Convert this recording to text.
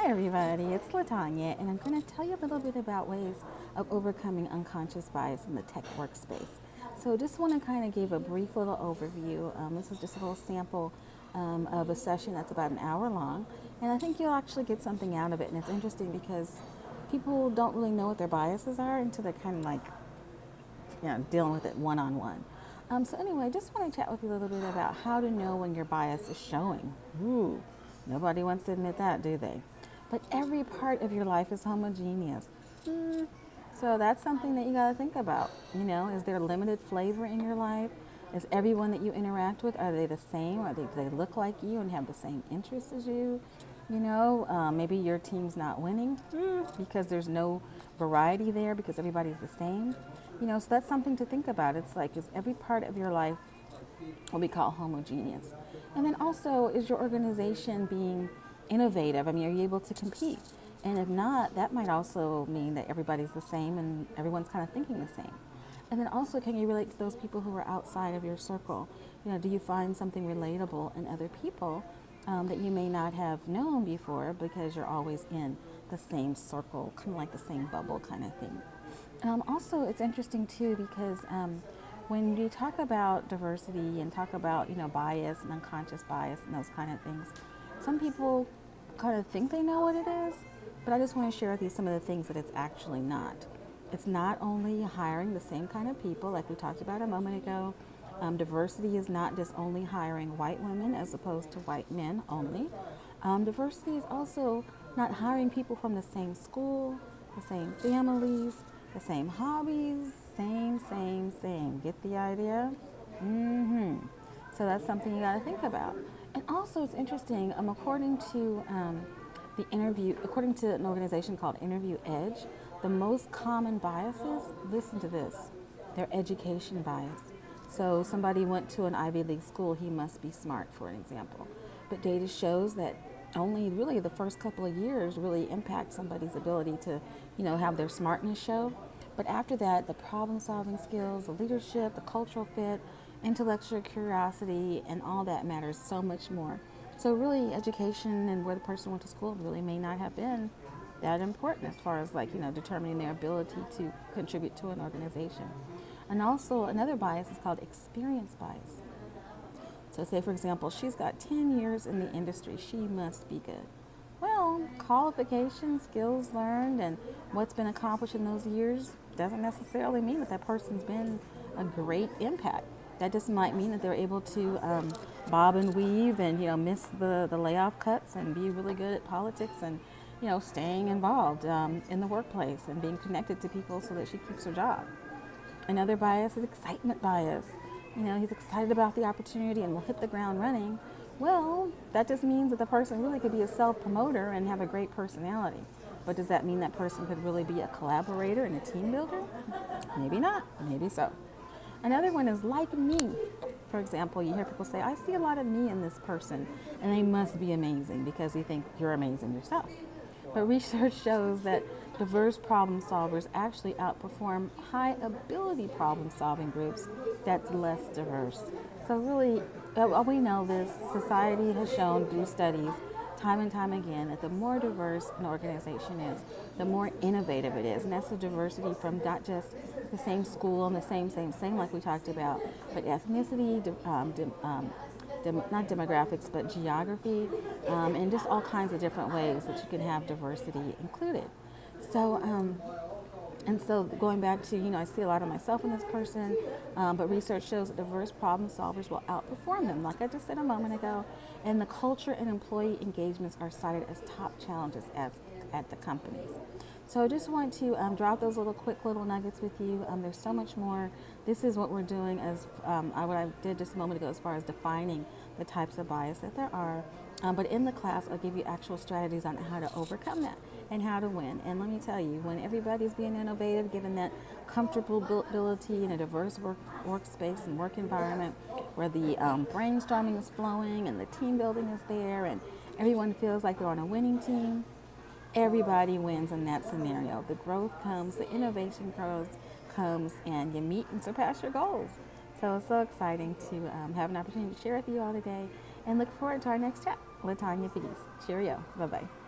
everybody, it's LaTonya, and I'm going to tell you a little bit about ways of overcoming unconscious bias in the tech workspace. So just want to kind of give a brief little overview. This is just a little sample of a session that's about an hour long, and I think you'll actually get something out of it. And it's interesting because people don't really know what their biases are until they're kind of like, dealing with it one-on-one. So anyway, I just want to chat with you a little bit about how to know when your bias is showing. Ooh, nobody wants to admit that, do they? But every part of your life is homogeneous. So that's something that you got to think about. Is there limited flavor in your life? Is everyone that you interact with, are they the same? Do they look like you and have the same interests as you? Maybe your team's not winning because there's no variety there because everybody's the same. So that's something to think about. It's like, is every part of your life what we call homogeneous? And then also, is your organization being innovative? Are you able to compete? And if not, that might also mean that everybody's the same and everyone's kind of thinking the same. And then also, can you relate to those people who are outside of your circle? Do you find something relatable in other people that you may not have known before because you're always in the same circle, kind of like the same bubble kind of thing. Also, it's interesting too because when we talk about diversity and talk about bias and unconscious bias and those kind of things, some people kind of think they know what it is, but I just want to share with you some of the things that it's actually not. It's not only hiring the same kind of people like we talked about a moment ago. Diversity is not just only hiring white women as opposed to white men only. Diversity is also not hiring people from the same school, the same families, the same hobbies, same. Get the idea? So that's something you got to think about. And also, it's interesting. According to according to an organization called Interview Edge, the most common biases. Listen to this. They're education bias. So somebody went to an Ivy League school. He must be smart, for an example. But data shows that only really the first couple of years really impact somebody's ability to, have their smartness show. But after that, the problem-solving skills, the leadership, the cultural fit, intellectual curiosity, and all that matters so much more. So really, education and where the person went to school really may not have been that important as far as determining their ability to contribute to an organization. And also another bias is called experience bias. So say, for example, she's got 10 years in the industry. She must be good. Well, qualifications, skills learned, and what's been accomplished in those years doesn't necessarily mean that person been a great impact. That just might mean that they're able to bob and weave and, miss the layoff cuts and be really good at politics and, staying involved in the workplace and being connected to people so that she keeps her job. Another bias is excitement bias. He's excited about the opportunity and will hit the ground running. Well, that just means that the person really could be a self-promoter and have a great personality. But does that mean that person could really be a collaborator and a team builder? Maybe not, maybe so. Another one is like me. For example, you hear people say, I see a lot of me in this person, and they must be amazing because you think you're amazing yourself. But research shows that diverse problem solvers actually outperform high ability problem solving groups that's less diverse. So really, we know this, society has shown through studies time and time again that the more diverse an organization is, the more innovative it is. And that's the diversity from not just the same school and the same like we talked about, but ethnicity, not demographics, but geography, and just all kinds of different ways that you can have diversity included. So, and so going back to, I see a lot of myself in this person, but research shows that diverse problem solvers will outperform them, like I just said a moment ago, and the culture and employee engagements are cited as top challenges at the companies. So I just want to drop those quick little nuggets with you. There's so much more. This is what we're doing as what I did just a moment ago as far as defining the types of bias that there are. But in the class, I'll give you actual strategies on how to overcome that and how to win. And let me tell you, when everybody's being innovative, given that comfortability in a diverse workspace and work environment where the brainstorming is flowing and the team building is there and everyone feels like they're on a winning team, everybody wins in that scenario. The growth comes, the innovation comes, and you meet and surpass your goals. So it's so exciting to have an opportunity to share with you all today, and look forward to our next chat. LaTonya, Pegues. Cheerio. Bye-bye.